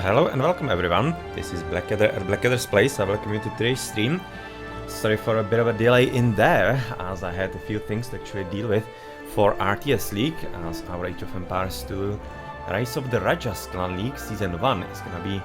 Hello and welcome everyone. This is Blackadder at Blackadder's Place. I welcome you to today's stream. Sorry for a bit of a delay in there, as I had a few things to actually deal with for RTS League, as our Age of Empires 2 Rise of the Rajas Clan League Season 1 is gonna be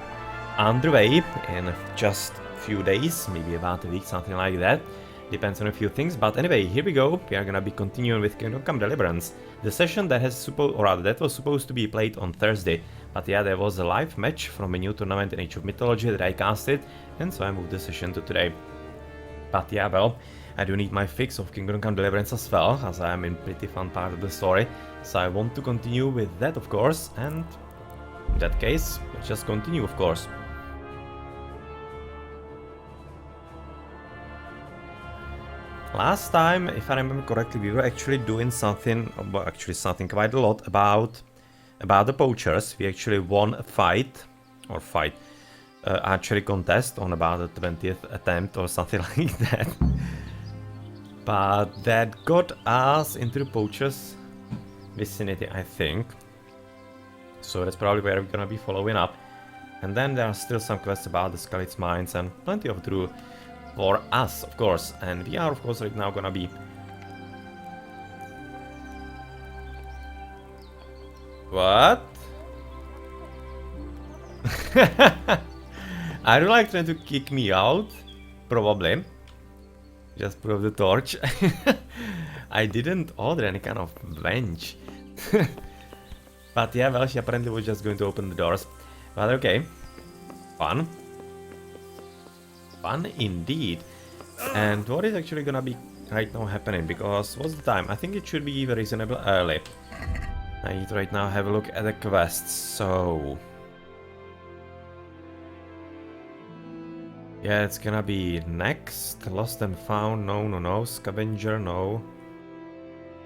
underway in just a few days, maybe about a week, something like that. Depends on a few things, but anyway, here we go. We are gonna be continuing with Kingdom Come Deliverance. The session that was supposed to be played on Thursday, but yeah, there was a live match from a new tournament in Age of Mythology that I casted, and so I moved the session to today. But yeah, well, I do need my fix of Kingdom Come Deliverance as well, as I am in pretty fun part of the story, so I want to continue with that, of course, and in that case, let's just continue, of course. Last time, if I remember correctly, we were actually doing something, well, actually something quite a lot about the poachers. We actually won a archery contest on about the 20th attempt or something like that. But that got us into the poachers vicinity, I think. So that's probably where we're gonna be following up. And then there are still some quests about the Skalit's mines and plenty of true for us, of course, and we are, of course, right now gonna be... What? Are you like trying to kick me out? Probably. Just put off the torch. I didn't order any kind of bench. But yeah, well, she apparently was just going to open the doors. But okay. Fun. Fun indeed. And what is actually gonna be right now happening? Because what's the time? I think it should be reasonably early. I need to right now have a look at the quests. So yeah, it's gonna be next. Lost and found. No. Scavenger, no.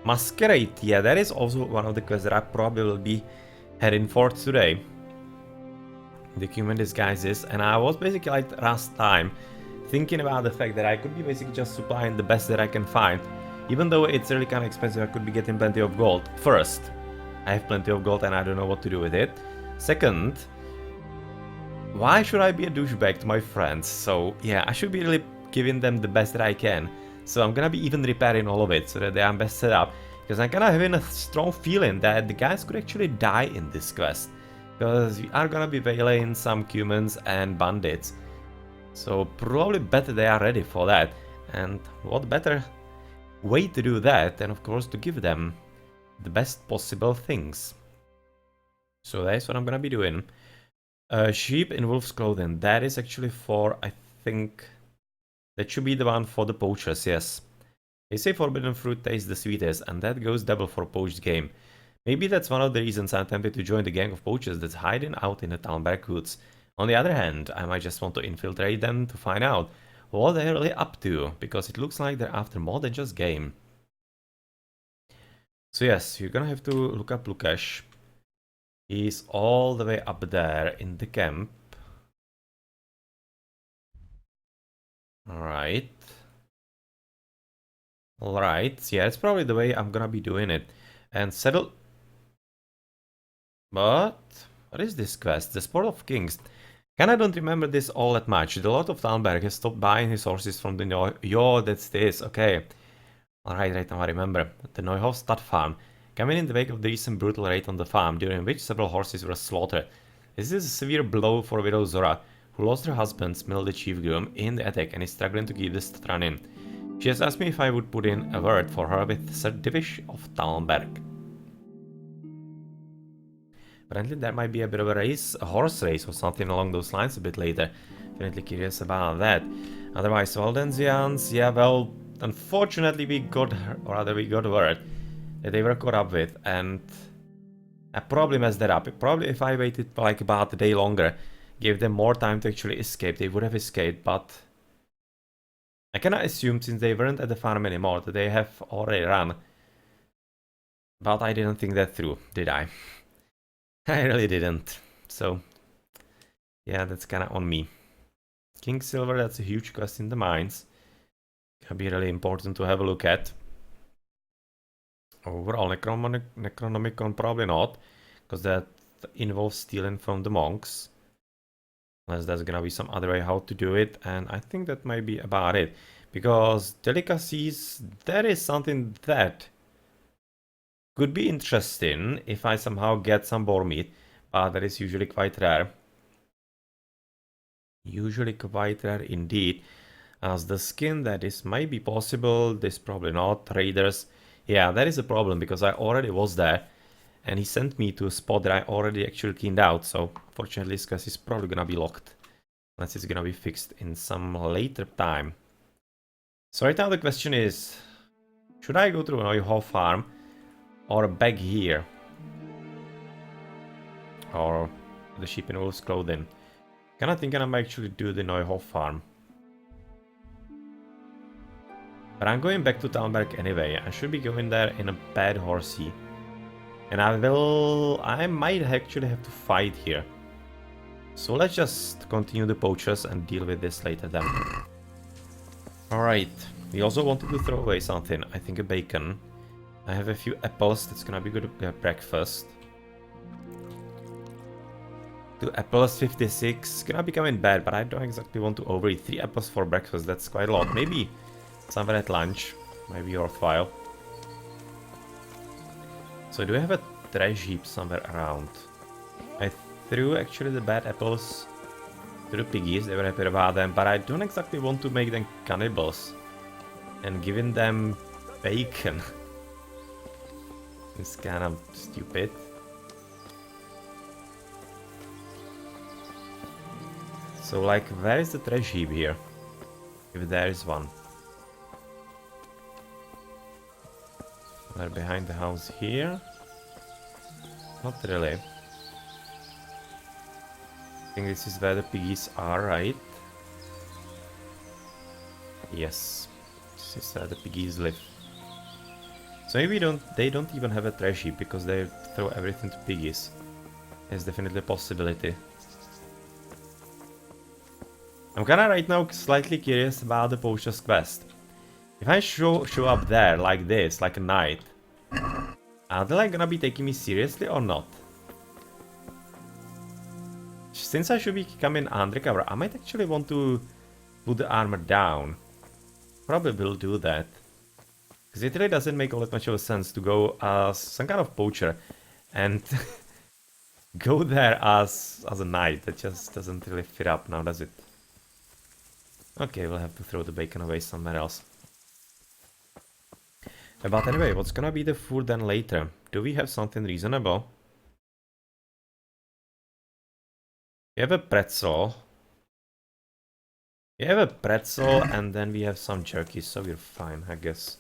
Masquerade. Yeah, that is also one of the quests that I probably will be heading for today. The human disguises, and I was basically like last time thinking about the fact that I could be basically just supplying the best that I can find. Even though it's really kind of expensive, I could be getting plenty of gold. First, I have plenty of gold and I don't know what to do with it. Second, why should I be a douchebag to my friends? So yeah, I should be really giving them the best that I can. So I'm gonna be even repairing all of it so that they are best set up. Because I'm kind of having a strong feeling that the guys could actually die in this quest. Because we are gonna be waylaying some humans and bandits. So probably better they are ready for that. And what better way to do that than, of course, to give them the best possible things. So that's what I'm gonna be doing. Sheep in wolf's clothing. That is actually for, I think... That should be the one for the poachers, yes. They say forbidden fruit tastes the sweetest, and that goes double for poached game. Maybe that's one of the reasons I'm tempted to join the gang of poachers that's hiding out in the Talmberg woods. On the other hand, I might just want to infiltrate them to find out what they're really up to, because it looks like they're after more than just game. So yes, you're gonna have to look up Lukash. He's all the way up there in the camp. Alright. Alright, yeah, it's probably the way I'm gonna be doing it. And settle... But... What is this quest? The Sport of Kings. Kinda don't remember this all that much. The Lord of Talmberg has stopped buying his horses from the Yo, that's this, okay. Alright, right now I remember. The Neuhof Stud Farm. Coming in the wake of the recent brutal raid on the farm, during which several horses were slaughtered. This is a severe blow for widow Zora, who lost her husband, Smil the chief groom, in the attack and is struggling to keep the stud running. She has asked me if I would put in a word for her with Sir Divish of Talmberg. Apparently there might be a bit of a horse race or something along those lines a bit later. Definitely curious about that. Otherwise, Waldensians, yeah, well, unfortunately we got word that they were caught up with, and I probably messed that up. Probably if I waited like about a day longer, gave them more time to actually escape, they would have escaped, but I cannot assume, since they weren't at the farm anymore, that they have already run. But I didn't think that through, did I? I really didn't. So, yeah, that's kinda on me. King Silver, that's a huge quest in the mines. Gonna be really important to have a look at. Overall, Necronomicon probably not, because that involves stealing from the monks. Unless there's gonna be some other way how to do it, and I think that might be about it. Because delicacies, that is something that could be interesting if I somehow get some boar meat, but that is usually quite rare. Usually quite rare indeed. As the skin, that is might be possible, this probably not. Raiders, yeah, that is a problem because I already was there. And he sent me to a spot that I already actually cleaned out, so fortunately this quest is probably gonna be locked. Unless it's gonna be fixed in some later time. So right now the question is, should I go to an oil farm or back here? Or the sheep in wolf's clothing? Kinda thinking I might actually do the Neuhof farm. But I'm going back to Talmberg anyway. I should be going there in a bad horsey. And I might actually have to fight here. So let's just continue the poachers and deal with this later then. Alright, we also wanted to throw away something. I think a bacon. I have a few apples, that's gonna be good breakfast. 2 apples, 56. Gonna become in bad, but I don't exactly want to overeat. 3 apples for breakfast, that's quite a lot. Maybe somewhere at lunch might be worthwhile. So do we have a trash heap somewhere around? I threw actually the bad apples to the piggies, they were happy about them, but I don't exactly want to make them cannibals. And giving them bacon is kind of stupid. So like, where is the trash heap here? If there is one. They're behind the house here. Not really. I think this is where the piggies are, right? Yes. This is where the piggies live. So maybe they don't even have a trash heap because they throw everything to piggies. There's definitely a possibility. I'm kinda right now slightly curious about the poacher's quest. If I show up there like this, like a knight, are they like gonna be taking me seriously or not? Since I should be coming undercover, I might actually want to put the armor down. Probably will do that. Because it really doesn't make all that much of a sense to go as some kind of poacher and go there as a knight. That just doesn't really fit up now, does it? Okay, we'll have to throw the bacon away somewhere else. But anyway, what's gonna be the food then later? Do we have something reasonable? We have a pretzel. We have a pretzel and then we have some jerky, so we're fine, I guess.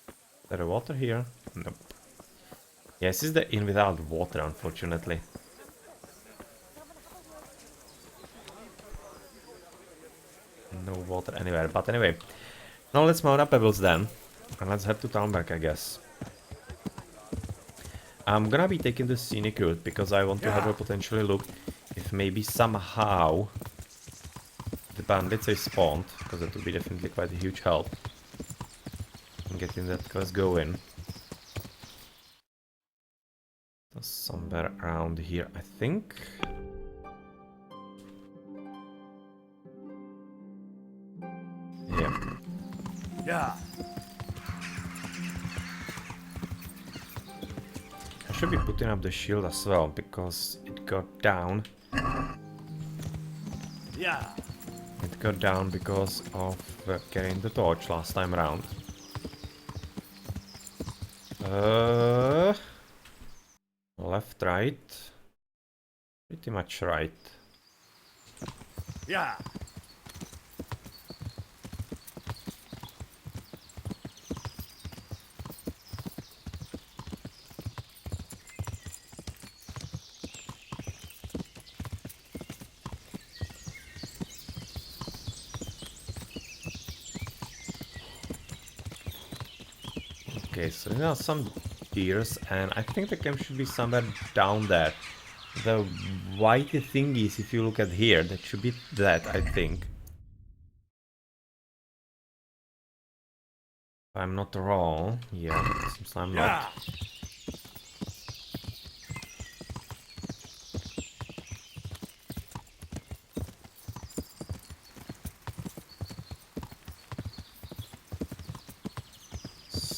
Is there water here? Nope. Yeah, this is the inn without water, unfortunately. No water anywhere, but anyway. Now let's mount up pebbles then. And let's head to Talmberg, I guess. I'm gonna be taking the scenic route because I want to have a potentially look if maybe somehow the bandits are spawned, because that would be definitely quite a huge help in getting that quest going. Somewhere around here, I think. Yeah. Yeah. I should be putting up the shield as well because it got down. Yeah. It got down because of carrying the torch last time around. Left, right. Pretty much right. Yeah. Okay, so there are some deers, and I think the camp should be somewhere down there. The whitey thingies, if you look at here, that should be that, I think. If I'm not wrong. Yeah, seems I'm not.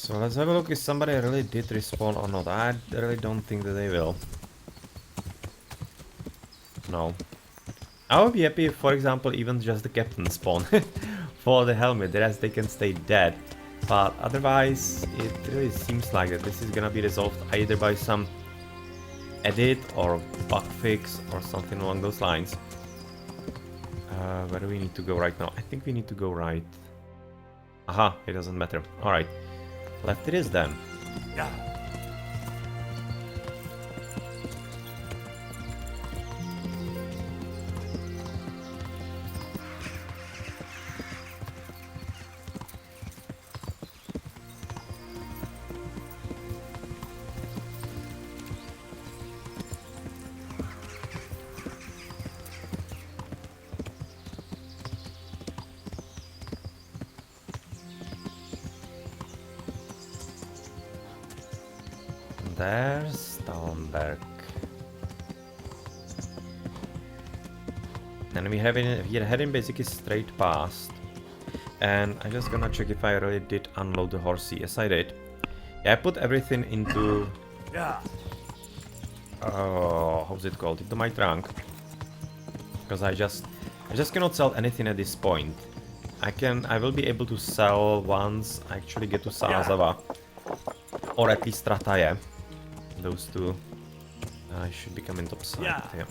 So let's have a look if somebody really did respawn or not. I really don't think that they will. No. I would be happy if, for example, even just the captain spawn for the helmet. The rest they can stay dead. But otherwise, it really seems like that this is gonna be resolved either by some edit or bug fix or something along those lines. Where do we need to go right now? I think we need to go right. Aha, it doesn't matter. Alright. Left it is then. Yeah. There's Stallenberg. And we're heading basically straight past. And I'm just gonna check if I really did unload the horsey. Yes, I did. Yeah, I put everything into... Yeah. how's it called? Into my trunk. Because I just cannot sell anything at this point. I will be able to sell once I actually get to Sarazawa. Or at least Rataye. Those two should be coming topside. Yeah.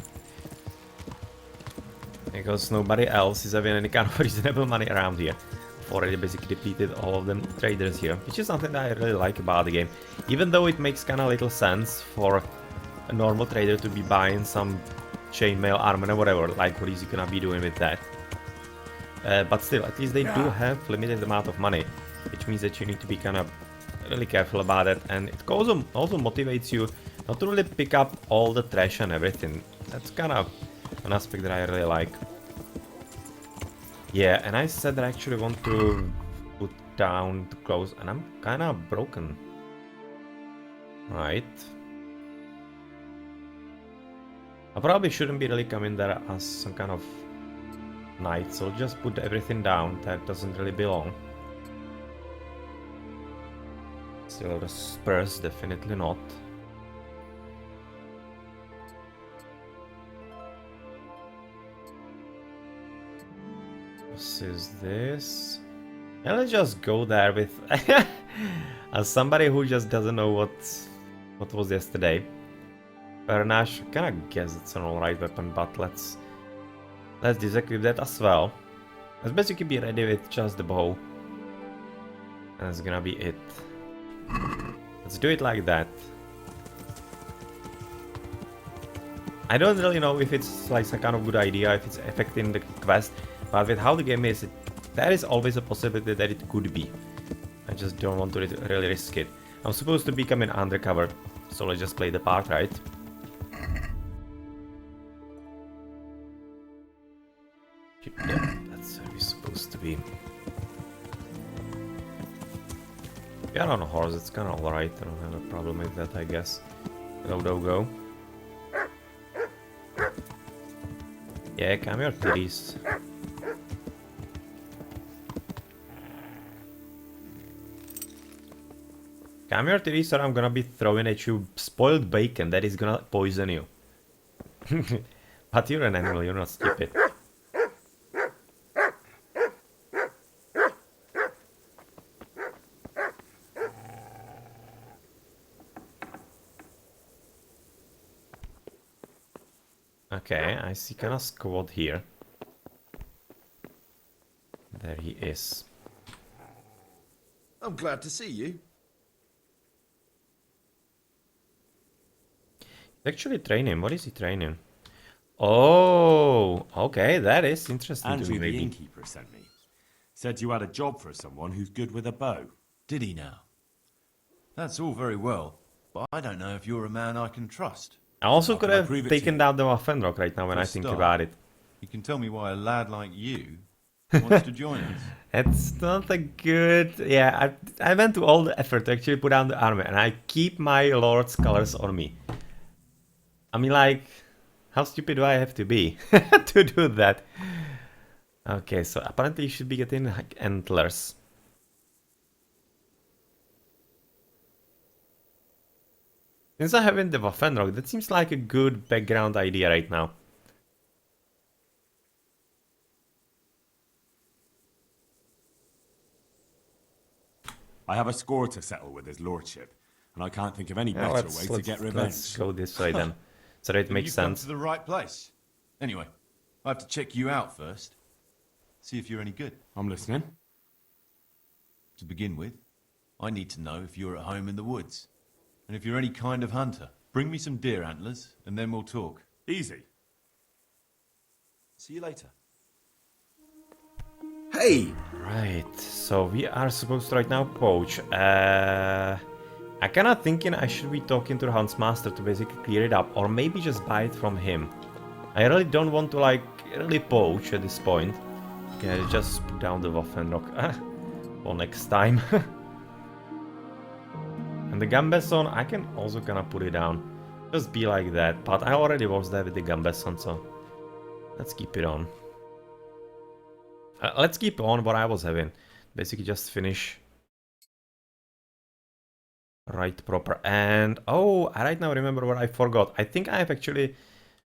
Because nobody else is having any kind of reasonable money around here. I've already basically depleted all of them traders here, which is something that I really like about the game. Even though it makes kind of little sense for a normal trader to be buying some chainmail armor or whatever, like what is he gonna be doing with that? But still, at least they do have limited amount of money, which means that you need to be kind of really careful about it, and it also motivates you not to really pick up all the trash and everything. That's kind of an aspect that I really like. Yeah, and I said that I actually want to put down the clothes, and I'm kind of broken. Right. I probably shouldn't be really coming there as some kind of knight, so just put everything down that doesn't really belong. Still the spurs, definitely not. What is this? Yeah, let's just go there with as somebody who just doesn't know what was yesterday. Bernash, I kinda guess it's an alright weapon, but let's disequip that as well. Let's basically be ready with just the bow. And that's gonna be it. Let's do it like that. I don't really know if it's like some kind of good idea, if it's affecting the quest, but with how the game is, there is always a possibility that it could be. I just don't want to really risk it. I'm supposed to become an undercover, so let's just play the part, right? Yeah, that's where we're supposed to be. If you're on a horse, it's kind of alright. I don't have a problem with that, I guess. Go. Yeah, come here, titties. Come here, titties, or I'm gonna be throwing at you spoiled bacon that is gonna poison you. But you're an animal, you're not stupid. Okay, I see kind of squad here. There he is. I'm glad to see you. Actually training. What is he training? Oh, okay, that is interesting Andrew, to me, the maybe. innkeeper, sent me. Said you had a job for someone who's good with a bow. Did he now? That's all very well, but I don't know if you're a man I can trust. I also How could can I have prove it taken to you? down the Waffenrock right now when For I a think start. about it. You can tell me why a lad like you wants to join us. It's not a good... Yeah, I went to all the effort to actually put down the armor, and I keep my lord's colors on me. I mean, like, how stupid do I have to be to do that? Okay, so apparently you should be getting like, antlers. Since I have in the Waffenrock, that seems like a good background idea right now. I have a score to settle with his lordship, and I can't think of any Yeah, better way to get let's revenge. go this way then. So that it Then makes you've come sense. to the right place. Anyway, I have to check you out first. See if you're any good. I'm listening. To begin with, I need to know if you're at home in the woods. And if you're any kind of hunter. Bring me some deer antlers, and then we'll talk. Easy. See you later. Hey! Right, so we are supposed to right now poach. I kinda thinking I should be talking to the Huntsmaster to basically clear it up, or maybe just buy it from him. I really don't want to like really poach at this point. Okay, just put down the Waffenrock for next time. And the Gambesson, I can also kinda put it down. Just be like that, but I already was there with the Gambesson, so let's keep it on. Let's keep on what I was having. Basically just finish right proper. And oh, I right now remember what I forgot. I think I have actually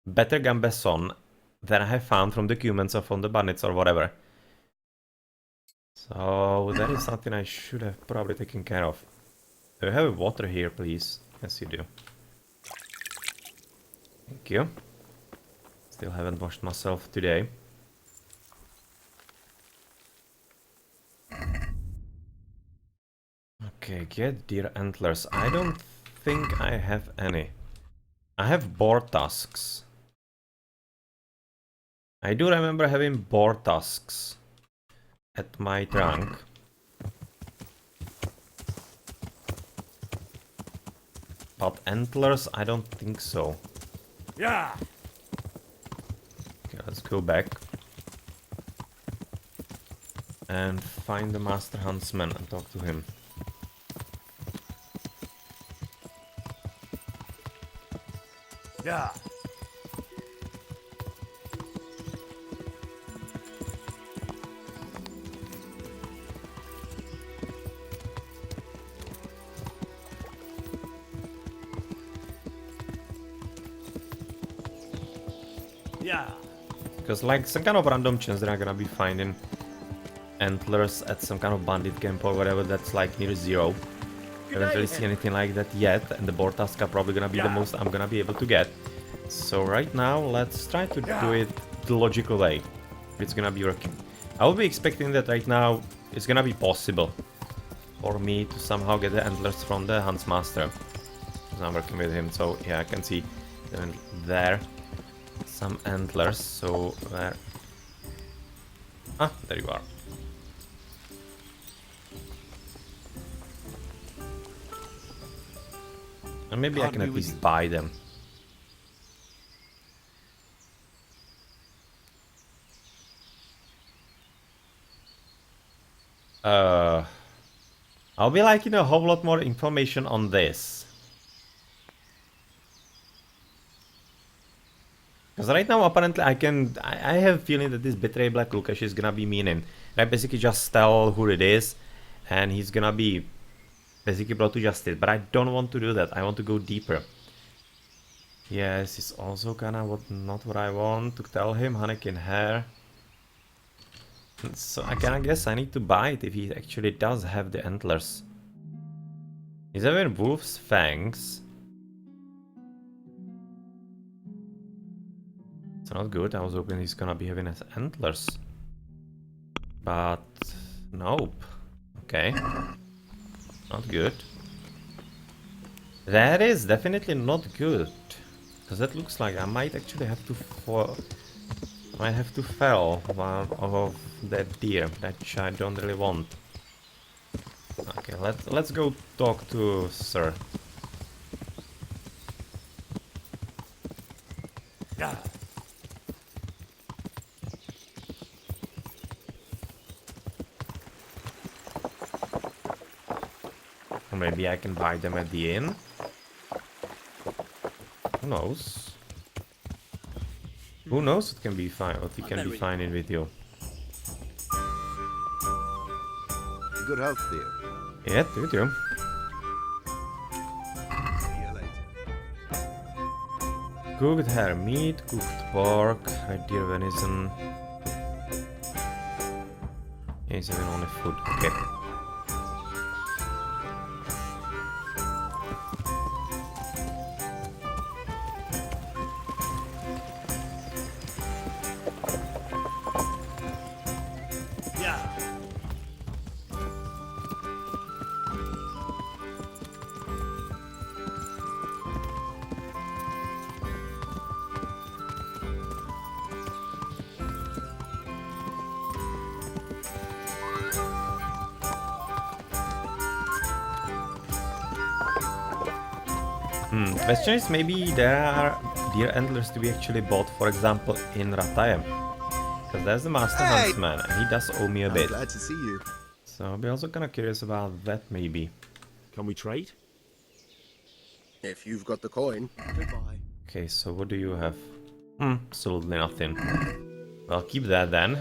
better Gambesson than I have found from the humans or from the bandits or whatever. So that is something I should have probably taken care of. Do you have water here, please? Yes, you do. Thank you. Still haven't washed myself today. Okay, get deer antlers. I don't think I have any. I have boar tusks. I do remember having boar tusks at my trunk. But antlers, I don't think so. Yeah. Okay, let's go back. And find the Master Huntsman and talk to him. Yeah. Yeah. Because like some kind of random chance that I'm gonna be finding antlers at some kind of bandit camp or whatever that's like near zero. I haven't really seen anything like that yet, and the boar tusk are probably gonna be the most I'm gonna be able to get. So right now, let's try to do it the logical way. It's gonna be working. I will be expecting that right now it's gonna be possible for me to somehow get the antlers from the Huntsmaster. Because I'm working with him, so yeah, I can see them there. Some antlers, so where... Ah, there you are. And maybe I can at least buy them. I'll be liking a whole lot more information on this. Because right now, apparently, I have a feeling that this Betray Black Lukash is gonna be meaning. I basically just tell who it is, and he's gonna be basically brought to justice. But I don't want to do that. I want to go deeper. Yes, it's also kinda not what I want to tell him. Hannekin Hare. So I guess I need to buy it if he actually does have the antlers. He's having wolf's fangs. It's not good. I was hoping he's gonna be having his antlers. But nope. Okay. Not good. That is definitely not good. Because that looks like I might actually have to fell one of that deer, which I don't really want. Okay, let's go talk to Sir. Yeah. Or maybe I can buy them at the inn. Who knows? Who knows what can be fine? What he can be finding with you? Good health, dear. Yeah, you do. See you later. Cooked hare meat, cooked pork, red deer venison. He's having only food. Okay. Question is, maybe there are deer antlers to be actually bought, for example, in Rataye. Because there's the master huntsman, and he does owe me a bit. Glad to see you. So I'll be also kind of curious about that, maybe. Can we trade? If you've got the coin. Goodbye. Okay, so what do you have? Absolutely nothing. Well, keep that then.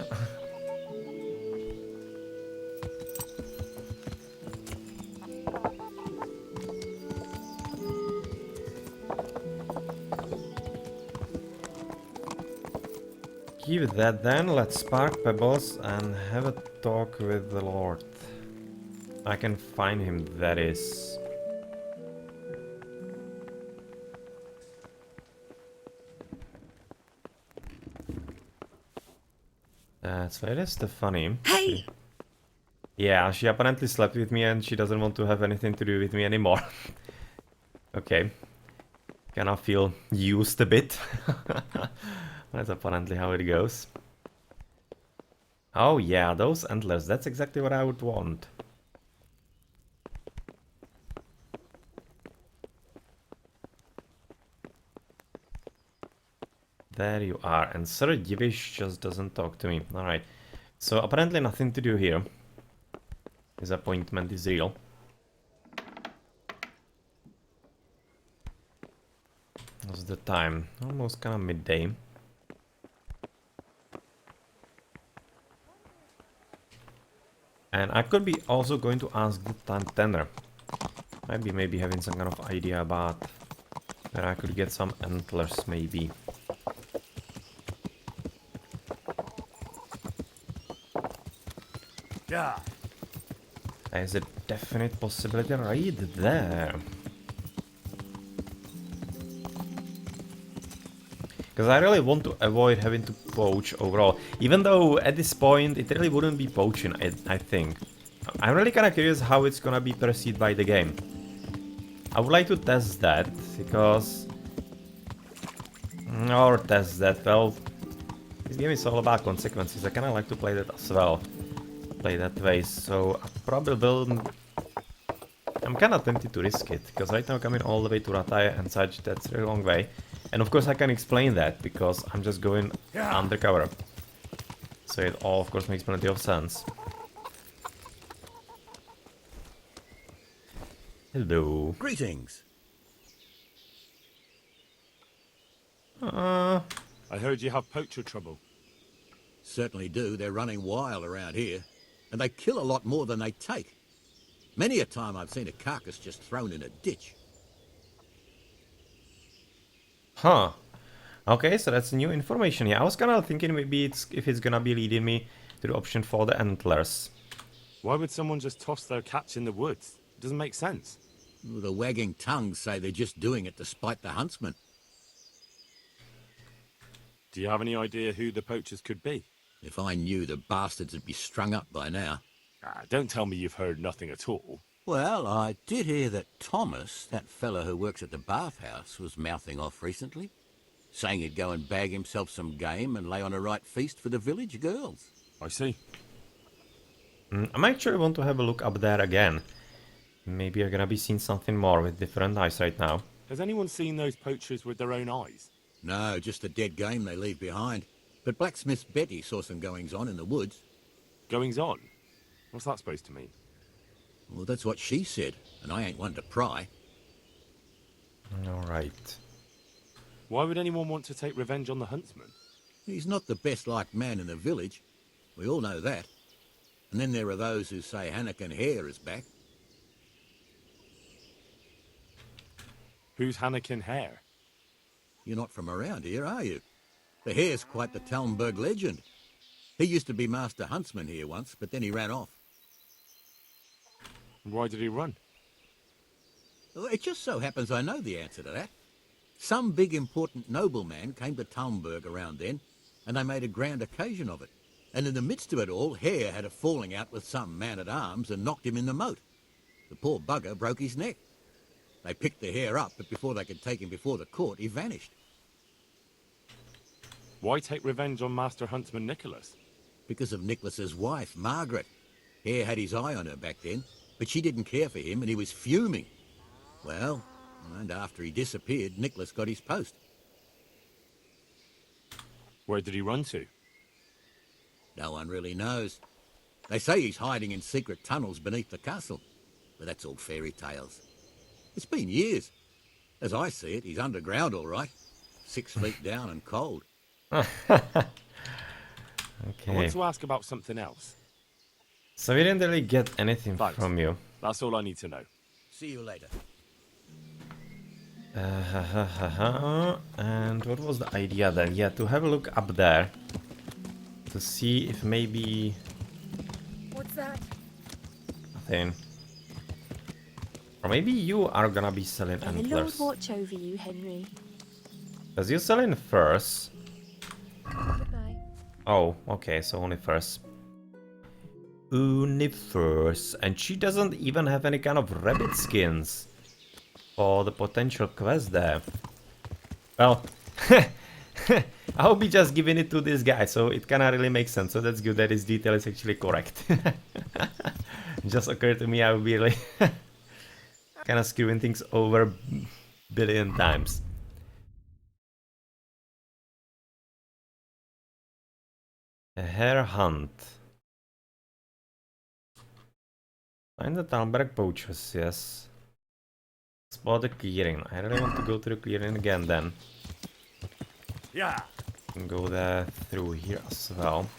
Keep that then, let's spark pebbles and have a talk with the Lord. I can find him, that is. That's Lady Stephanie. Hey! Yeah, she apparently slept with me and she doesn't want to have anything to do with me anymore. Okay. Kinda feel used a bit. That's apparently how it goes. Oh yeah, those antlers, that's exactly what I would want. There you are, and Sir Divish just doesn't talk to me. Alright, so apparently nothing to do here. His appointment is real. What's the time? Almost kind of midday. And I could be also going to ask the tender. Maybe having some kind of idea about where I could get some antlers, maybe. Yeah. There's a definite possibility right there. Because I really want to avoid having to poach overall. Even though at this point it really wouldn't be poaching, I think. I'm really kind of curious how it's gonna be perceived by the game. I would like to test that, because... Or test that, well... This game is all about consequences, I kinda like to play that as well. Play that way, so I probably will... I'm kinda tempted to risk it, because right now coming all the way to Rataye and such, that's a really long way. And of course I can explain that, because I'm just going undercover. So it all of course makes plenty of sense. Hello. Greetings. I heard you have poacher trouble. Certainly do. They're running wild around here. And they kill a lot more than they take. Many a time I've seen a carcass just thrown in a ditch. Huh. Okay, so that's new information. Yeah, I was kind of thinking maybe if it's gonna be leading me to the option for the antlers. Why would someone just toss their catch in the woods? It doesn't make sense. The wagging tongues say they're just doing it to spite the huntsman. Do you have any idea who the poachers could be? If I knew, the bastards would be strung up by now. Don't tell me you've heard nothing at all. Well, I did hear that Thomas, that fellow who works at the bathhouse, was mouthing off recently. Saying he'd go and bag himself some game and lay on a right feast for the village girls. I see. I might actually want to have a look up there again. Maybe you're gonna be seeing something more with different eyes right now. Has anyone seen those poachers with their own eyes? No, just the dead game they leave behind. But Blacksmith Betty saw some goings-on in the woods. Goings on? What's that supposed to mean? Well, that's what she said, and I ain't one to pry. Alright. Why would anyone want to take revenge on the huntsman? He's not the best-liked man in the village. We all know that. And then there are those who say Hare is back. Who's Hare? You're not from around here, are you? The Hare's quite the Talmberg legend. He used to be Master Huntsman here once, but then he ran off. Why did he run? Well, it just so happens I know the answer to that. Some big important nobleman came to Talmberg around then, and they made a grand occasion of it. And in the midst of it all, Hare had a falling out with some man-at-arms and knocked him in the moat. The poor bugger broke his neck. They picked the Hare up, but before they could take him before the court, he vanished. Why take revenge on Master Huntsman Nicholas? Because of Nicholas's wife, Margaret. Hare had his eye on her back then, but she didn't care for him and he was fuming. Well, and after he disappeared, Nicholas got his post. Where did he run to? No one really knows. They say he's hiding in secret tunnels beneath the castle, but that's all fairy tales. It's been years. As I see it, he's underground all right. 6 feet down and cold. Okay. I want to ask about something else. So we didn't really get anything Thanks. from you. That's all I need to know. See you later. And what was the idea then? Yeah, to have a look up there. To see if maybe... What's that? Nothing. Or maybe you are gonna be selling May the Lord antlers. watch over you, Henry. Because you're selling furs. Goodbye. Oh, okay, so only furs. Only furs. And she doesn't even have any kind of rabbit skins for the potential quest there. Well, I'll be just giving it to this guy, so it kinda really makes sense. So that's good that his detail is actually correct. Just occurred to me I will be really kinda screwing things over a billion times. A hare hunt. Find the Talmberg poachers, yes. Spot the clearing. I really want to go to the clearing again then. Yeah. And go there through here as well.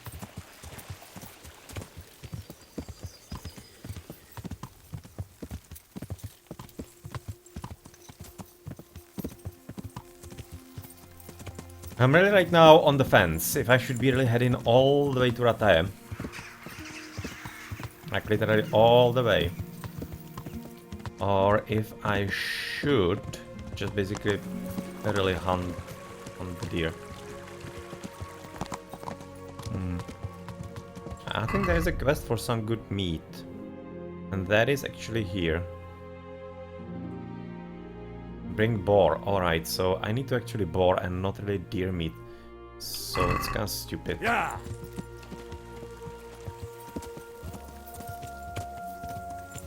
I'm really right now on the fence if I should be really heading all the way to Rataye. Like literally all the way. Or if I should just basically really hunt the deer. I think there is a quest for some good meat. And that is actually here. Bring boar. Alright, so I need to actually boar and not really deer meat. So it's kind of stupid. Yeah.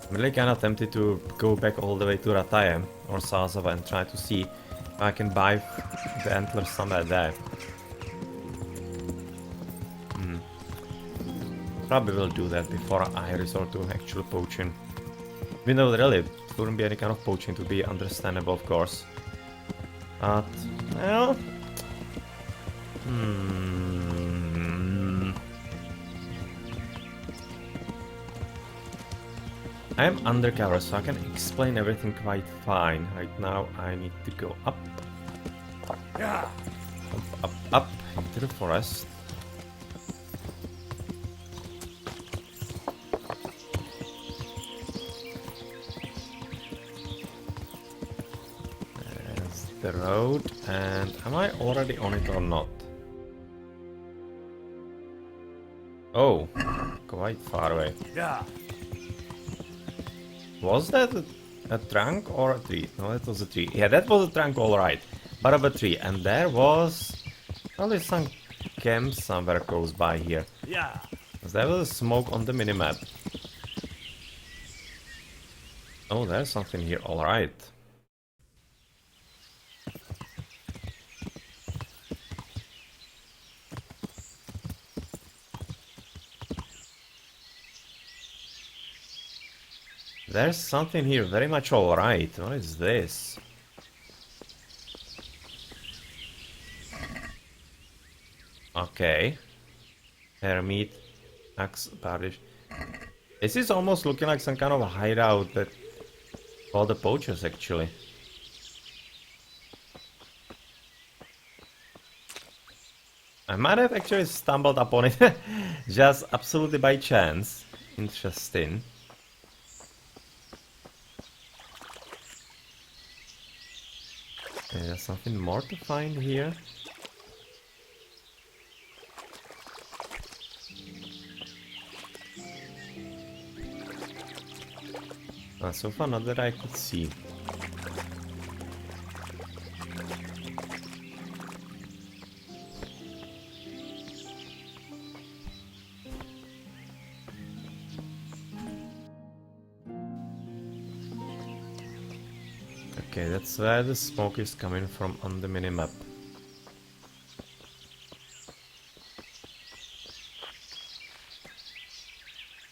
I'm really kind of tempted to go back all the way to Rataye or Sazava and try to see if I can buy the antlers somewhere there. Probably will do that before I resort to actual poaching. Even though really it wouldn't be any kind of poaching to be understandable, of course. But, well... I am undercover, so I can explain everything quite fine. Right now I need to go up. Yeah. Up into the forest. There's the road, and am I already on it or not? Oh, quite far away. Yeah. Was that a trunk or a tree? No, that was a tree. Yeah, that was a trunk, alright. But of a tree. And there was probably some camp somewhere close by here. Yeah. Because there was smoke on the minimap. Oh, there's something here, alright. There's something here very much alright. What is this? Okay. Hare meat, axe, parish. This is almost looking like some kind of a hideout that all the poachers actually. I might have actually stumbled upon it just absolutely by chance. Interesting. Okay, there's something more to find here. So far not that I could see. Okay, that's where the smoke is coming from on the minimap.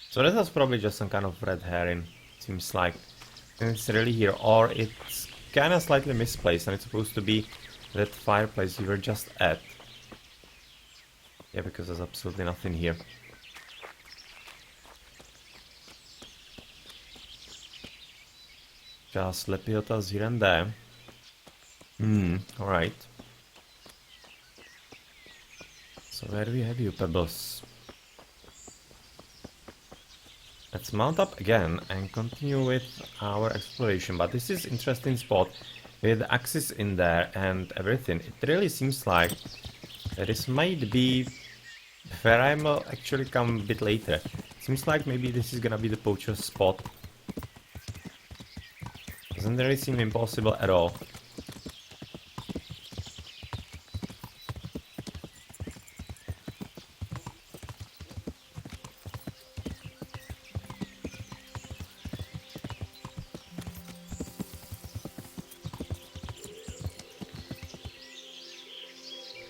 So that was probably just some kind of red herring, seems like. And it's really here, or it's kinda slightly misplaced and it's supposed to be that fireplace we were just at. Yeah, because there's absolutely nothing here. Just lepiotas here and there. Alright. So where do we have you, Pebbles? Let's mount up again and continue with our exploration, but this is interesting spot with axes in there and everything. It really seems like this might be where I will actually come a bit later. Seems like maybe this is gonna be the poacher's spot. Doesn't really seem impossible at all.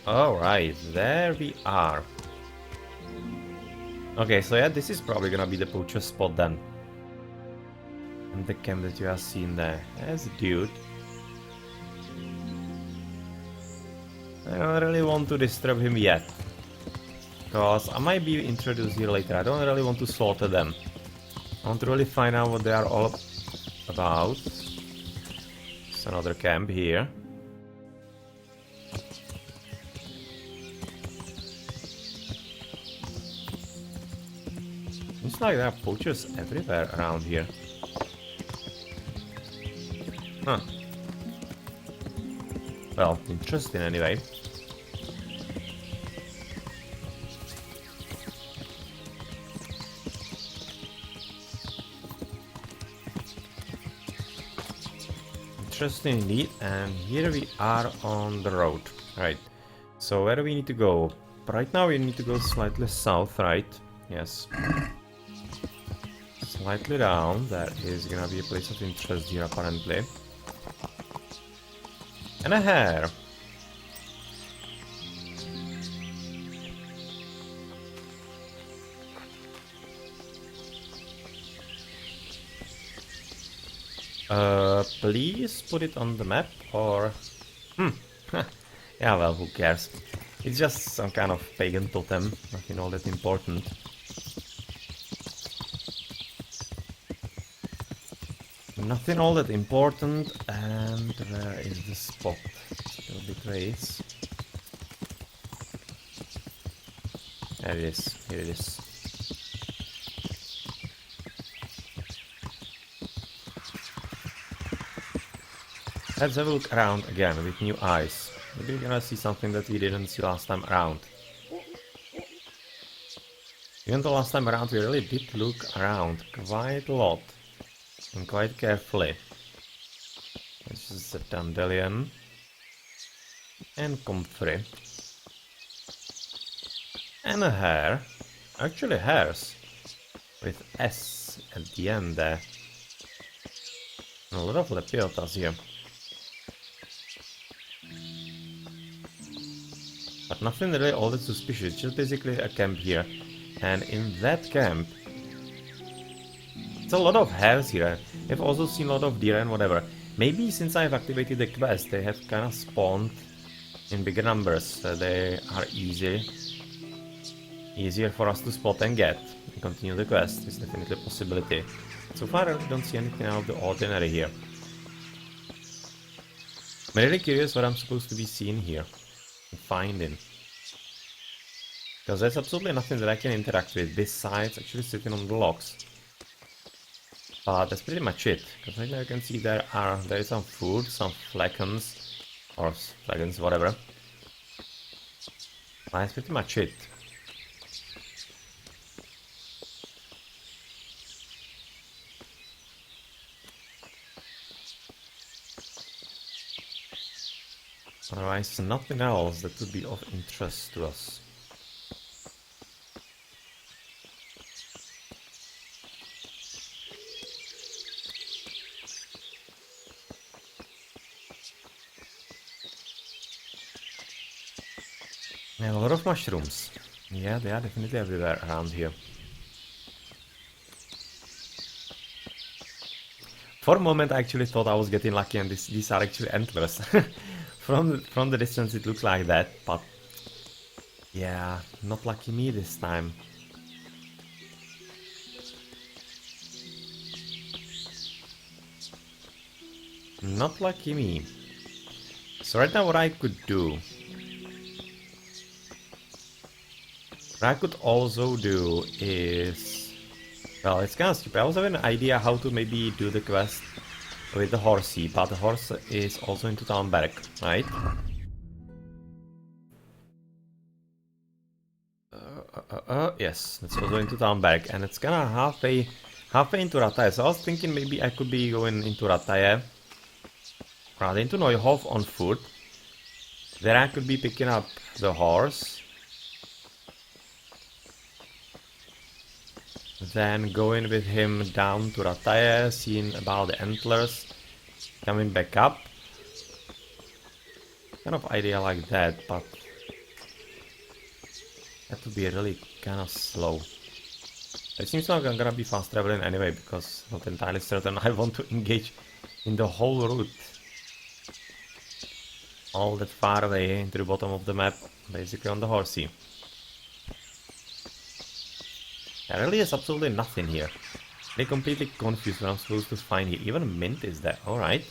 Alright, there we are. Okay, so yeah, this is probably gonna be the poacher spot then. And the camp that you are seeing there. There's a dude. I don't really want to disturb him yet. Because I might be introduced here later. I don't really want to slaughter them. I want to really find out what they are all about. There's another camp here. Seems like there are poachers everywhere around here. Huh. Well, interesting anyway. Interesting indeed, and here we are on the road. Right. So where do we need to go? Right now we need to go slightly south, right? Yes. Slightly down, there is gonna be a place of interest here apparently. And a hare. Please put it on the map or... yeah, well, who cares? It's just some kind of pagan totem, nothing all that important. Nothing all that important, and where is the spot? Still a bit ways. There it is, here it is. Let's have a look around again with new eyes. Maybe we're gonna see something that we didn't see last time around. Even though last time around we really did look around quite a lot. And quite carefully. This is a dandelion. And comfrey. And a hare. Actually hares. With S at the end there. And a lot of lepiotas here. But nothing really all that suspicious, just basically a camp here. And in that camp, it's a lot of hares here. I've also seen a lot of deer and whatever. Maybe since I've activated the quest, they have kind of spawned in bigger numbers. So they are easier for us to spot and get. And continue the quest. It's definitely a possibility. So far I don't see anything out of the ordinary here. I'm really curious what I'm supposed to be seeing here. And finding. Because there's absolutely nothing that I can interact with besides actually sitting on the logs. But that's pretty much it. Because right now you can see there is some food, some flagons, or flagons, whatever. That's pretty much it. Otherwise, nothing else that would be of interest to us. Yeah, a lot of mushrooms. Yeah, they are definitely everywhere around here. For a moment, I actually thought I was getting lucky, and these are actually antlers. From the distance, it looks like that, but yeah, not lucky me this time. Not lucky me. So right now, what I could do, what I could also do is, well, it's kind of stupid. I also have an idea how to maybe do the quest with the horsey, but the horse is also into town barrack, right? Yes, it's also into town barrack, and it's kind of halfway into Rataye. So I was thinking maybe I could be going into Rataye, rather into Neuhof on foot. Then I could be picking up the horse, then going with him down to Rataye, seeing about the antlers, coming back up. Kind of idea like that, but that would be really kind of slow. It seems like I'm gonna be fast traveling anyway, because not entirely certain I want to engage in the whole route. All that far away into the bottom of the map, basically on the horsey. There really is absolutely nothing here. They're completely confused what I'm supposed to find here. Even mint is there, alright.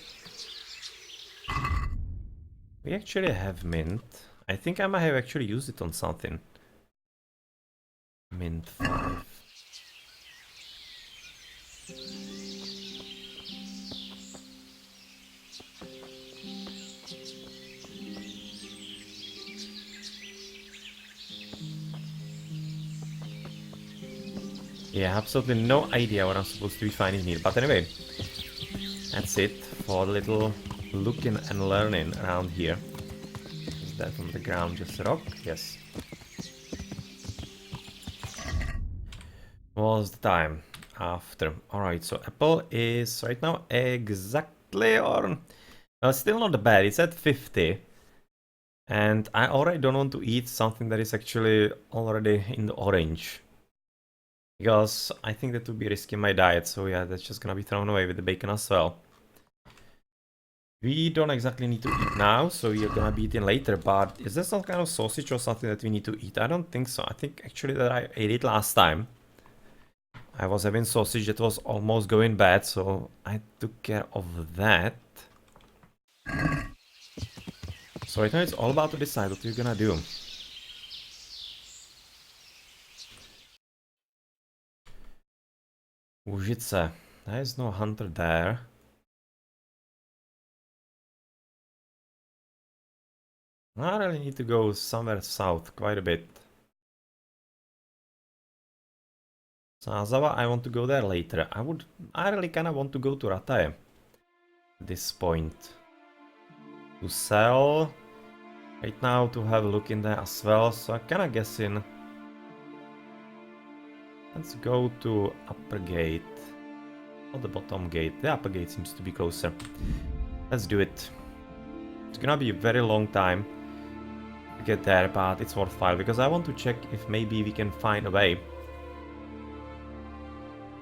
We actually have mint. I think I might have actually used it on something. Mint 5. Yeah, absolutely no idea what I'm supposed to be finding here. But anyway, that's it for a little looking and learning around here. Is that on the ground just a rock? Yes. What was the time? After. Alright, so apple is right now exactly or... still not bad, it's at 50. And I already don't want to eat something that is actually already in the orange. Because I think that would be risking my diet, so yeah, that's just gonna be thrown away with the bacon as well. We don't exactly need to eat now, so we are gonna be eating later, but is there some kind of sausage or something that we need to eat? I don't think so. I think actually that I ate it last time. I was having sausage that was almost going bad, so I took care of that. So right now it's all about to decide what we're gonna do. Užice. There is no hunter there. I really need to go somewhere south, quite a bit. Sazawa, I want to go there later. I really kinda want to go to Rataye at this point. To sell. Right now to have a look in there as well, so I'm kinda guessing. Let's go to upper gate. Not the bottom gate. The upper gate seems to be closer. Let's do it. It's gonna be a very long time to get there, but it's worthwhile because I want to check if maybe we can find a way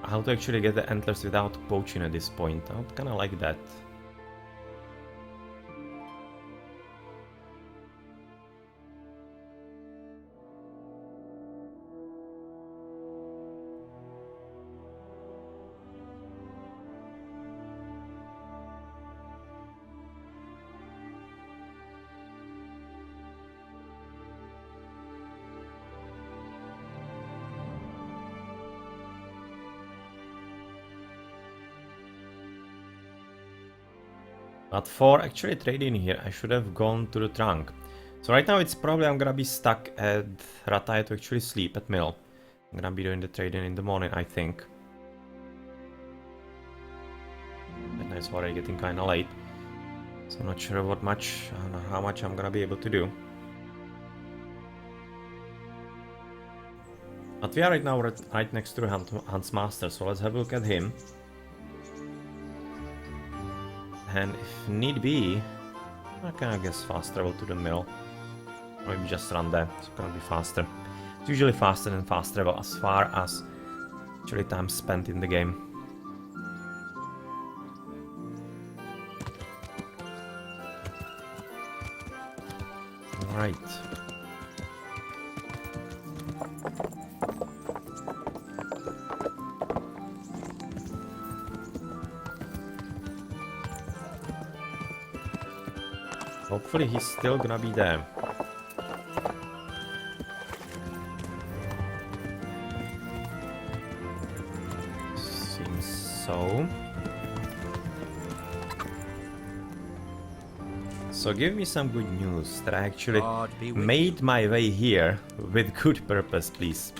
how to actually get the antlers without poaching at this point. I would kinda like that. But for actually trading here, I should have gone to the trunk. So right now it's probably I'm gonna be stuck at Rataya to actually sleep at mill. I'm gonna be doing the trading in the morning, I think. And it's already getting kinda late. So I'm not sure I don't know how much I'm gonna be able to do. But we are right now right next to Hans Master, so let's have a look at him. And if need be, I can, I guess, fast travel to the mill. Or maybe just run there, it's gonna be faster. It's usually faster than fast travel as far as actually time spent in the game. Alright. Hopefully he's still gonna be there. Seems so. So give me some good news that I actually made my way here with good purpose, please.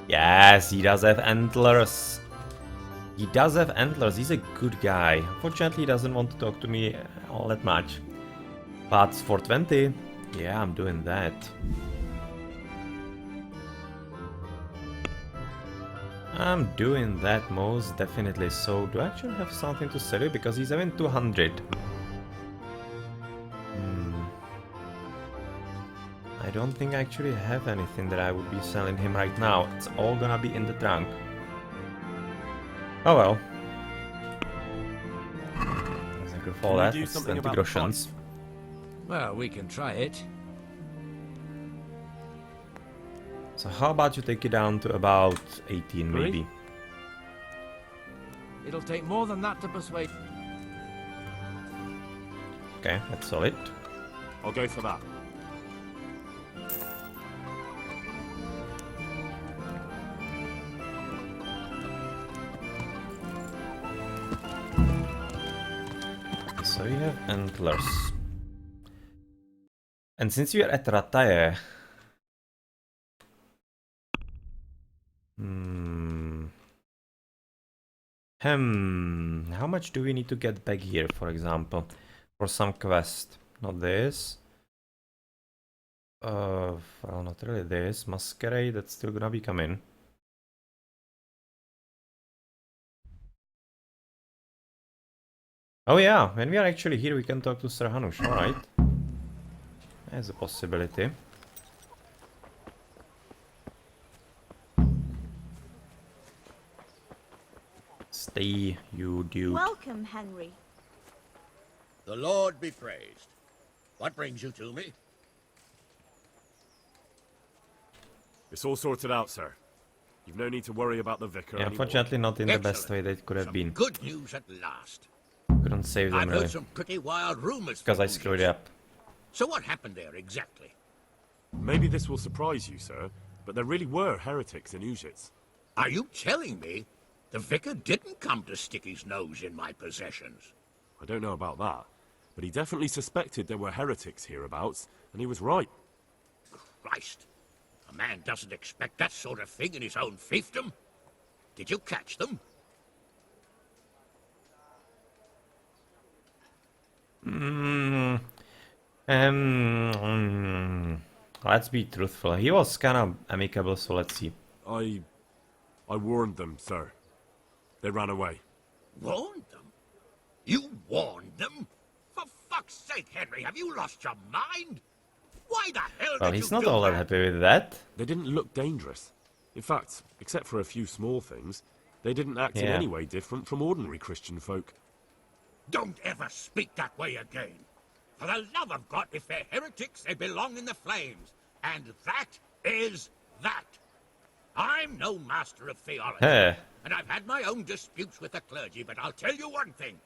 Yes, he does have antlers. He does have antlers, he's a good guy. Unfortunately, he doesn't want to talk to me all that much. But for 20, yeah, I'm doing that. I'm doing that most definitely. So, do I actually have something to sell you? Because he's having 200. I don't think I actually have anything that I would be selling him right now. It's all gonna be in the trunk. Oh well. Thank you for that. It's 20 groshens. Well, we can try it. So how about you take it down to about 18 maybe? It'll take more than that to persuade. Okay, that's solid. I'll go for that. So you have antlers. And since you are at Rataye... How much do we need to get back here, for example? For some quest. Not this. Well, not really this. Masquerade, that's still gonna be coming. Oh yeah, when we are actually here we can talk to Sir Hanush, alright. There's a possibility. Stay, you dude. Welcome, Henry. The Lord be praised. What brings you to me? It's all sorted out, sir. You've no need to worry about the vicar Yeah, anymore. unfortunately not in the best way that it could have been. Good news at last. Couldn't save them I've really. heard some pretty wild rumors. Because I from screwed Uzis. up. So what happened there exactly? Maybe this will surprise you, sir, but there really were heretics in Uzis. Are you telling me the vicar didn't come to stick his nose in my possessions? I don't know about that, but he definitely suspected there were heretics hereabouts, and he was right. Christ, a man doesn't expect that sort of thing in his own fiefdom. Did you catch them? Let's be truthful. He was kind of amicable, so let's see. I warned them, sir. They ran away. Warned them? You warned them? For fuck's sake, Henry, have you lost your mind? Why the hell Well, did he's you not do all that that? happy with that. They didn't look dangerous. In fact, except for a few small things, they didn't act in Yeah. any way different from ordinary Christian folk. Don't ever speak that way again. For the love of God, if they're heretics, they belong in the flames. And that is that. I'm no master of theology. Hey. And I've had my own disputes with the clergy, but I'll tell you one thing.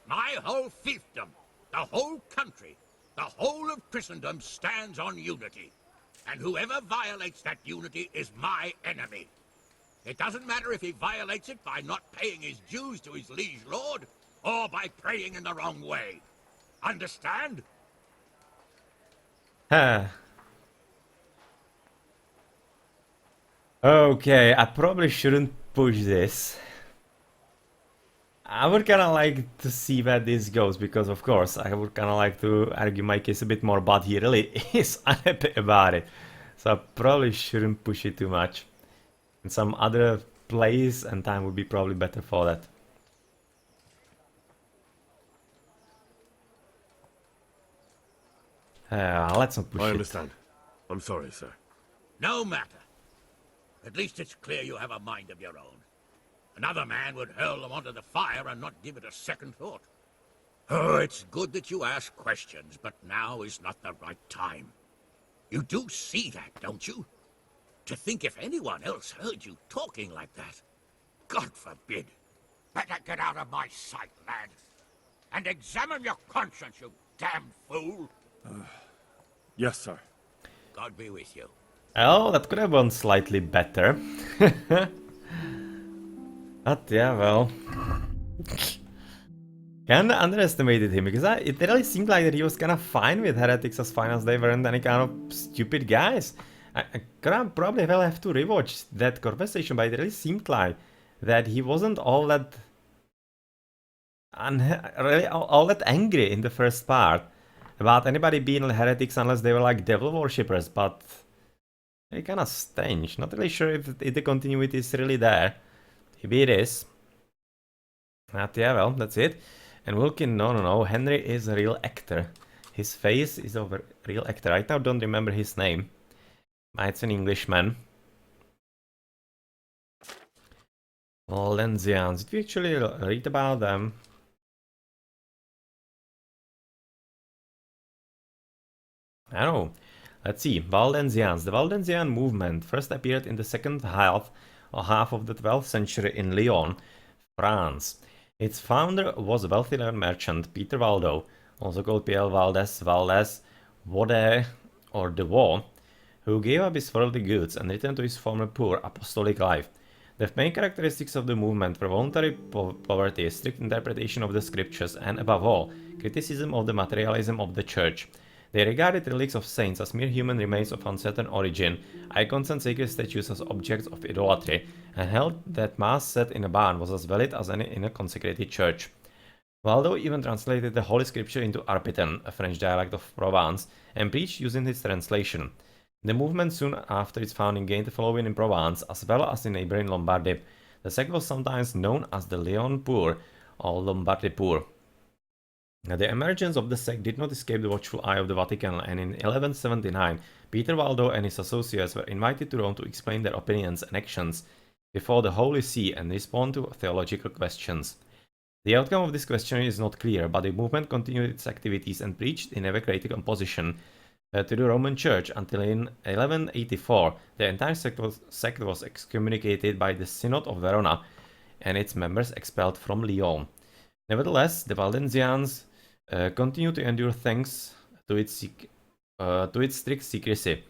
My whole fiefdom, the whole country, the whole of Christendom stands on unity. And whoever violates that unity is my enemy. It doesn't matter if he violates it by not paying his dues to his liege lord, or by praying in the wrong way. Understand? Okay, I probably shouldn't push this. I would kind of like to see where this goes, because of course I would kind of like to argue my case a bit more, but he really is unhappy about it. So I probably shouldn't push it too much. And some other place and time would be probably better for that. Let's not push I it. understand. I'm sorry, sir. No matter. At least it's clear you have a mind of your own. Another man would hurl them onto the fire and not give it a second thought. Oh, it's good that you ask questions, but now is not the right time. You do see that, don't you? To think if anyone else heard you talking like that. God forbid. Better get out of my sight, lad. And examine your conscience, you damn fool. Yes, sir. God be with you. Oh, that could have gone slightly better. But yeah, well... Kinda underestimated him, because it really seemed like that he was kinda fine with heretics, as fine as they weren't any kind of stupid guys. I gonna probably will have to rewatch that conversation, but it really seemed like that he wasn't all that... really all that angry in the first part about anybody being heretics unless they were like devil worshippers, but... It kinda strange. Not really sure if the continuity is really there. Maybe it is. But yeah, well, that's it. And Wilkin, no, Henry is a real actor. His face is of a real actor. Right now, don't remember his name. It's an Englishman. Waldensians. Did we actually read about them? I don't know. Let's see. Waldensians. The Waldensian movement first appeared in the second half of the 12th century in Lyon, France. Its founder was a wealthy merchant, Peter Waldo, also called Pierre Valdez, Wode, or de Vaux, who gave up his worldly goods and returned to his former poor apostolic life. The main characteristics of the movement were voluntary poverty, strict interpretation of the scriptures, and above all, criticism of the materialism of the church. They regarded relics of saints as mere human remains of uncertain origin, icons and sacred statues as objects of idolatry, and held that mass set in a barn was as valid as any in a consecrated church. Waldo even translated the Holy Scripture into Arpitan, a French dialect of Provence, and preached using his translation. The movement soon after its founding gained a following in Provence as well as in neighboring Lombardy. The sect was sometimes known as the Lyon Poor or Lombardy Poor. The emergence of the sect did not escape the watchful eye of the Vatican, and in 1179 Peter Waldo and his associates were invited to Rome to explain their opinions and actions before the Holy See and respond to theological questions. The outcome of this questioning is not clear, but the movement continued its activities and preached in ever greater opposition to the Roman Church until in 1184 the entire sect was excommunicated by the Synod of Verona and its members expelled from Lyon. Nevertheless, the Waldensians continued to endure thanks to its strict secrecy.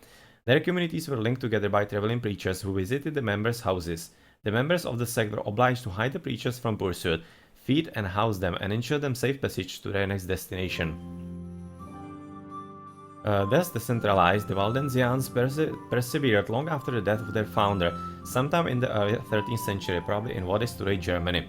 Their communities were linked together by traveling preachers who visited the members' houses. The members of the sect were obliged to hide the preachers from pursuit, feed and house them, and ensure them safe passage to their next destination. Thus decentralized, the Waldensians persevered long after the death of their founder, sometime in the early 13th century, probably in what is today Germany.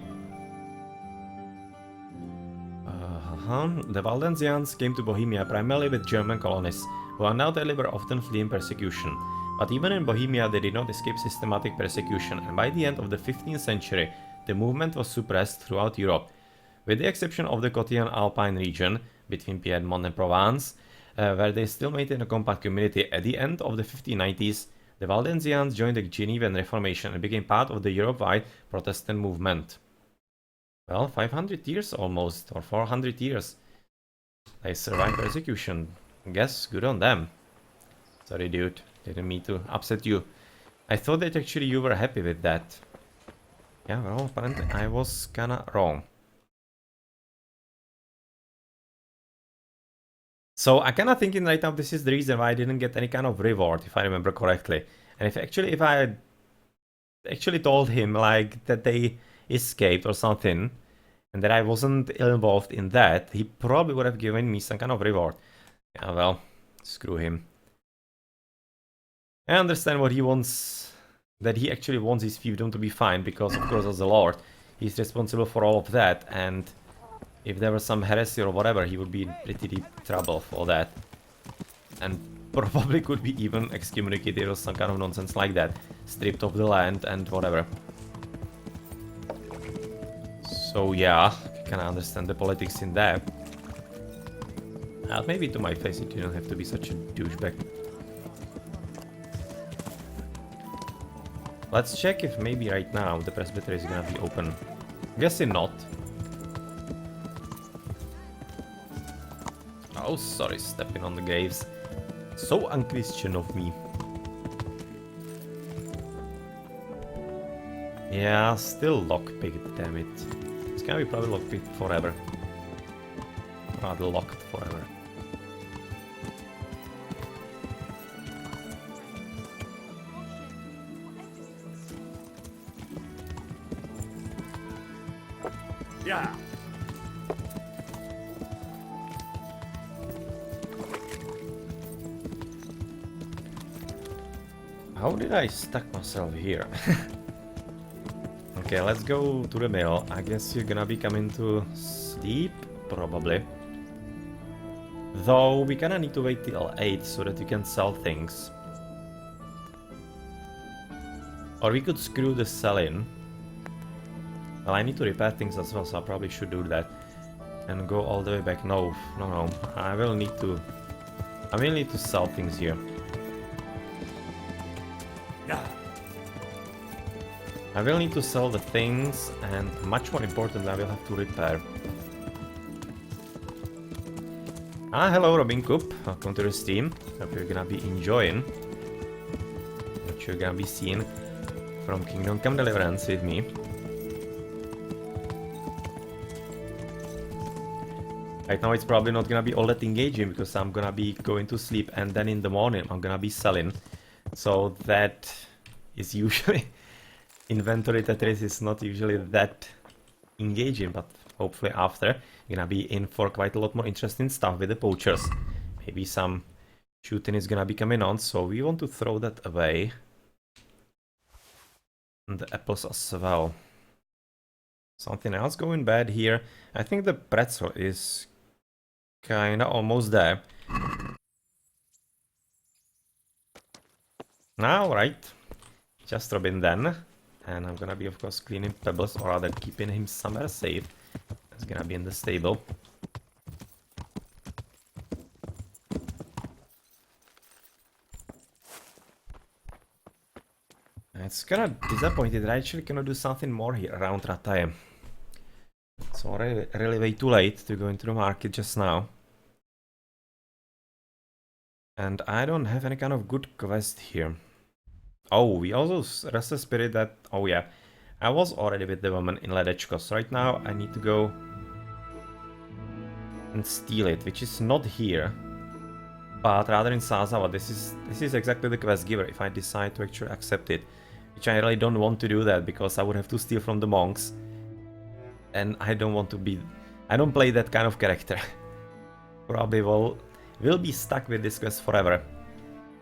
The Waldensians came to Bohemia primarily with German colonists, who undoubtedly were often fleeing persecution. But even in Bohemia they did not escape systematic persecution, and by the end of the 15th century the movement was suppressed throughout Europe. With the exception of the Cottian Alpine region, between Piedmont and Provence, where they still maintained a compact community, at the end of the 1590s the Waldensians joined the Genevan Reformation and became part of the Europe-wide Protestant movement. Well, 500 years almost, or 400 years. They survived persecution. I guess good on them. Sorry dude, didn't mean to upset you. I thought that actually you were happy with that. Yeah, well, apparently I was kinda wrong. So I kinda thinking right now this is the reason why I didn't get any kind of reward, if I remember correctly. And if I actually told him like that they escaped or something, and that I wasn't involved in that, he probably would have given me some kind of reward. Yeah, well, screw him. I understand what he wants, that he actually wants his fiefdom to be fine, because of course as a lord, he's responsible for all of that, and if there was some heresy or whatever, he would be in pretty deep trouble for that. And probably could be even excommunicated or some kind of nonsense like that. Stripped of the land and whatever. So yeah, I can understand the politics in there. Maybe to my face it didn't have to be such a douchebag. Let's check if maybe right now the presbytery is gonna be open. Guessing not. Oh, sorry, stepping on the graves. So unchristian of me. Yeah, still lockpicked, damn it. It's gonna be probably lockpicked forever. Rather locked forever. Yeah. How did I stuck myself here? Okay, let's go to the mill. I guess you're gonna be coming to sleep, probably. Though, we kinda need to wait till 8 so that you can sell things. Or we could screw the selling. Well, I need to repair things as well, so I probably should do that. And go all the way back. No. I will need to sell things here. Yeah. I will need to sell the things, and much more important, I will have to repair. Hello Robin Coop, welcome to the stream. Hope you're gonna be enjoying what you're gonna be seeing from Kingdom Come Deliverance with me. Right now it's probably not gonna be all that engaging because I'm gonna be going to sleep and then in the morning I'm gonna be selling. So that is usually... Inventory Tetris is not usually that engaging, but hopefully after you're gonna be in for quite a lot more interesting stuff with the poachers. Maybe some shooting is gonna be coming on, so we want to throw that away. And the apples as well. Something else going bad here. I think the pretzel is kinda almost there. Alright. Just Robin then. And I'm gonna be, of course, cleaning Pebbles, or rather keeping him somewhere safe. It's gonna be in the stable. It's kinda disappointed that I actually cannot do something more here around Rataye. It's already really way too late to go into the market just now. And I don't have any kind of good quest here. Oh, we also rest the spirit that... Oh yeah, I was already with the woman in Ledečko, so right now I need to go and steal it, which is not here, but rather in Sazawa. This is exactly the quest giver if I decide to actually accept it, which I really don't want to do that because I would have to steal from the monks, and I don't want to be... I don't play that kind of character. Probably will be stuck with this quest forever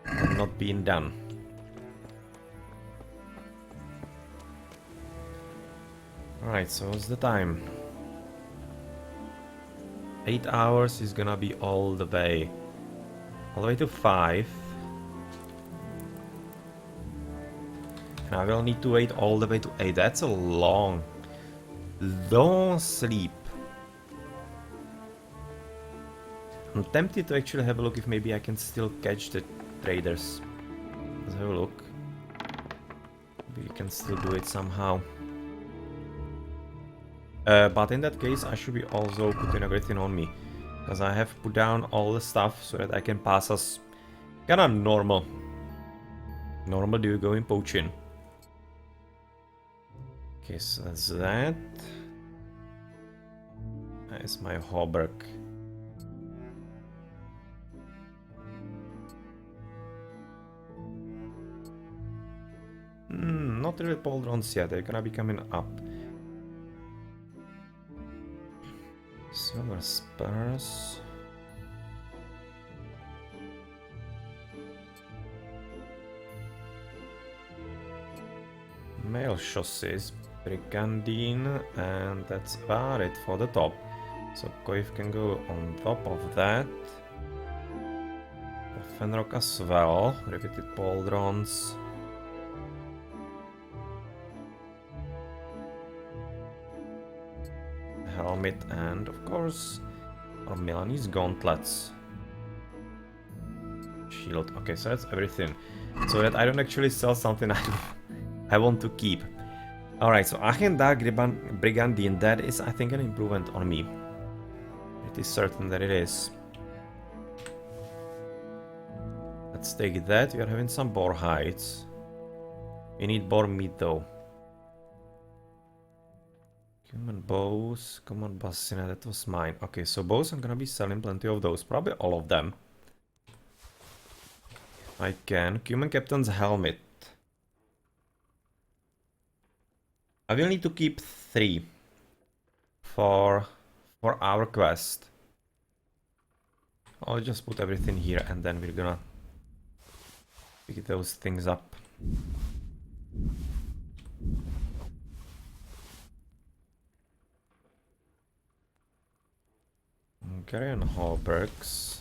and not being done. Alright, so what's the time? 8 hours is gonna be all the way to 5. And I will need to wait all the way to 8. That's a long sleep. I'm tempted to actually have a look if maybe I can still catch the traders. Let's have a look. Maybe we can still do it somehow. But in that case, I should be also putting everything on me. Because I have put down all the stuff so that I can pass as kinda normal. Normal dude going poaching. Okay, so that's that. That is my hauberk. Not really pauldrons yet, they're gonna be coming up. Silver spurs. Mail chaussees, brigandine, and that's about it for the top. So Coif can go on top of that. Fenrock as well, riveted pauldrons. Helmet and of course our Milanese gauntlets. Shield. Okay, so that's everything. So that I don't actually sell something I want to keep. Alright, so Aachen Dark Brigandine, that is I think an improvement on me. It is certain that it is. Let's take that. We are having some boar hides. We need boar meat though. Human bows. Come on, Bassina, that was mine. Okay, so bows, I'm gonna be selling plenty of those. Probably all of them. I can. Human Captain's helmet. I will need to keep 3 for our quest. I'll just put everything here and then we're gonna pick those things up. Hungarian hauberks.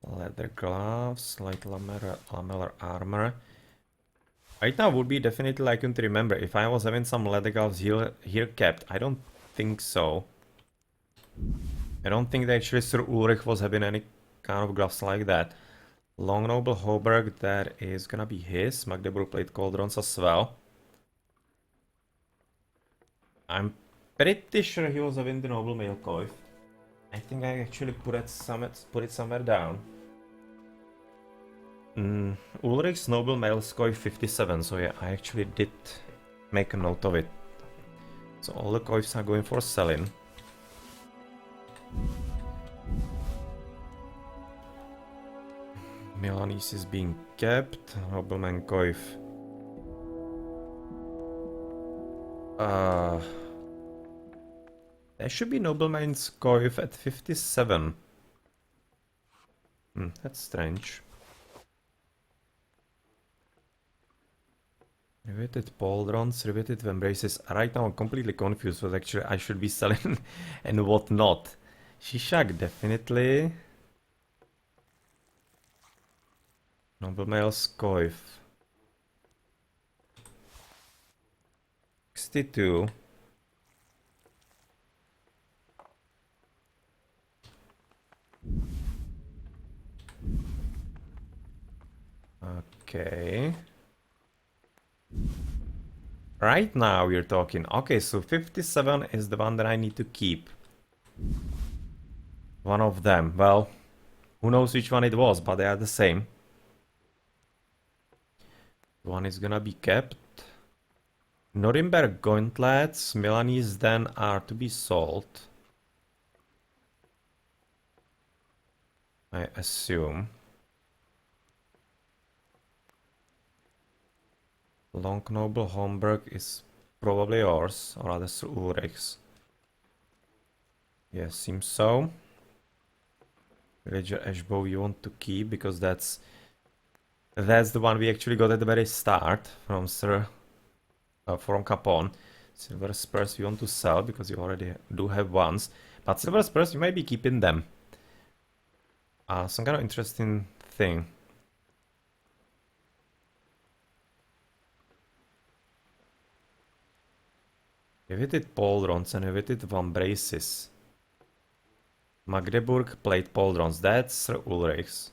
Leather gloves, light lamellar armor. Right now would be definitely like to remember if I was having some leather gloves here kept. I don't think so. I don't think that actually Sir Ulrich was having any kind of gloves like that. Long Noble Hauberk, that is gonna be his. Magdeburg plate cauldrons as well. I'm pretty sure he was having the Noble Mail Coif. I think I actually put it somewhere down. Ulrich's Noble Mail Coif 57, so yeah, I actually did make a note of it. So all the coifs are going for selling. Milanese is being kept. Nobleman coif. There should be Nobleman's coif at 57. That's strange. Riveted pauldrons, riveted embraces. Right now I'm completely confused what actually I should be selling and what not. Shishak, definitely. Noble Male's coif. 62. Okay. Right now we're talking. Okay, so 57 is the one that I need to keep. One of them. Well, who knows which one it was, but they are the same. One is gonna be kept. Nuremberg gauntlets, Milanese then are to be sold. I assume. Long Noble Homburg is probably yours, or rather Sir Ulrich's. Yes, seems so. Villager Ashbow you want to keep because that's the one we actually got at the very start from from Capone. Silver spurs you want to sell because you already do have ones, but silver spurs you might be keeping them. Some kind of interesting thing. Riveted pauldrons and riveted vambraces. Magdeburg plate pauldrons, that's Sir Ulrich's.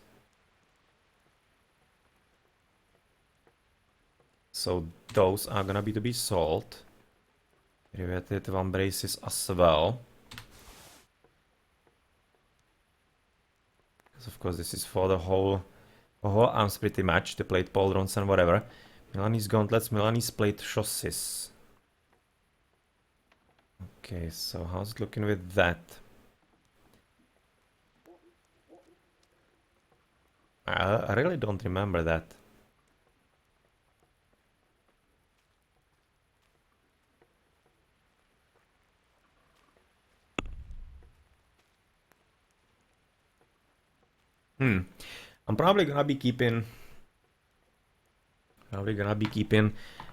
So those are gonna be to be sold. Riveted vambraces as well. Because of course this is for the whole arms pretty much, the plate pauldrons and whatever. Milanese gauntlets, Milanese plate chaussees. Okay, so how's it looking with that? I really don't remember that. I'm probably gonna be keeping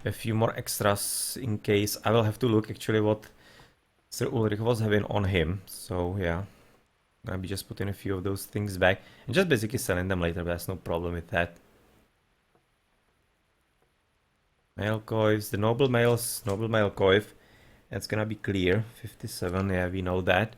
a few more extras in case. I will have to look actually what Sir Ulrich was having on him. So yeah, gonna be just putting a few of those things back and just basically selling them later. But there's no problem with that. Male coif, the noble male coif. That's gonna be clear. 57. Yeah, we know that.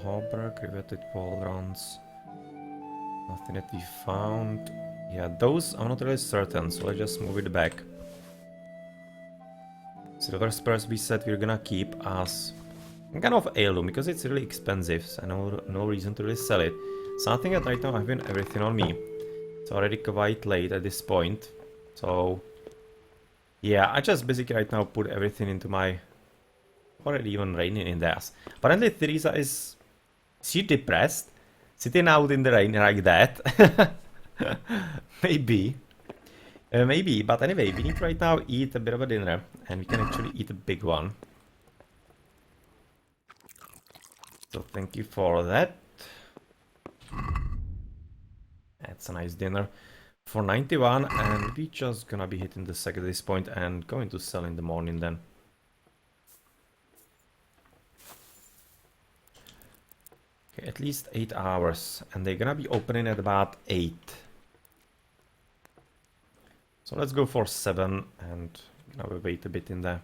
Hauberg, riveted pauldrons. Nothing that we found. Yeah, those I'm not really certain, so let's just move it back. Silver spurs we said we're gonna keep as kind of heirloom because it's really expensive, so no reason to really sell it. Something that right now I have everything on me. It's already quite late at this point. So yeah, I just basically right now put everything into my already even raining in there. Apparently Theresa is she depressed? Sitting out in the rain like that? Maybe. Maybe, but anyway, we need right now eat a bit of a dinner. And we can actually eat a big one. So thank you for that. That's a nice dinner. For 91, and we just gonna be hitting the sack at this point and going to sell in the morning then. Okay, at least 8 hours, and they're gonna be opening at about 8. So let's go for 7, and now we'll wait a bit in there.